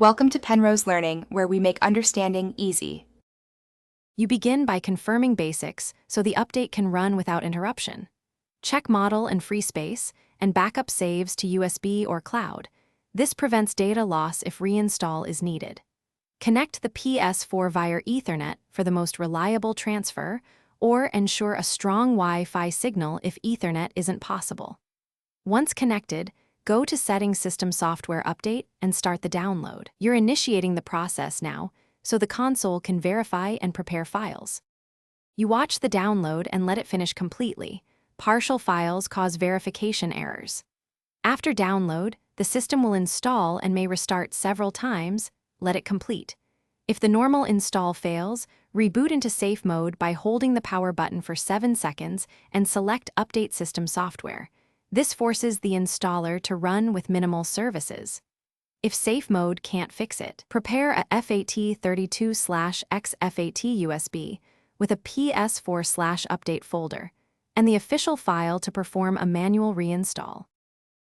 Welcome to Penrose Learning, where we make understanding easy. You begin by confirming basics so the update can run without interruption. Check model and free space, and backup saves to USB or cloud. This prevents data loss if reinstall is needed. Connect the PS4 via Ethernet for the most reliable transfer, or ensure a strong Wi-Fi signal if Ethernet isn't possible. Once connected, go to Settings System Software Update and start the download. You're initiating the process now, so the console can verify and prepare files. You watch the download and let it finish completely. Partial files cause verification errors. After download, the system will install and may restart several times. Let it complete. If the normal install fails, reboot into safe mode by holding the power button for 7 seconds and select Update System Software. This forces the installer to run with minimal services. If safe mode can't fix it, prepare a FAT32/XFAT USB with a PS4/update folder and the official file to perform a manual reinstall.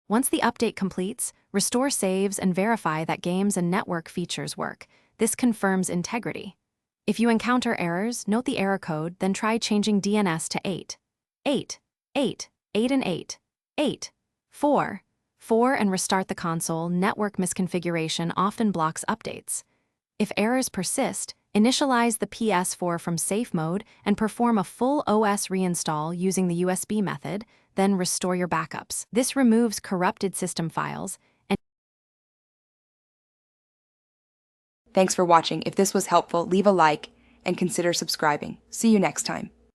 Once the update completes, restore saves and verify that games and network features work. This confirms integrity. If you encounter errors, note the error code, then try changing DNS to 8, 8, 8, 8 and 8, 8, 4, 4 and restart the console. Network misconfiguration often blocks updates. If errors persist, initialize the PS4 from safe mode and perform a full OS reinstall using the USB method, then restore your backups. This removes corrupted system files. Thanks for watching. If this was helpful, leave a like and consider subscribing. See you next time.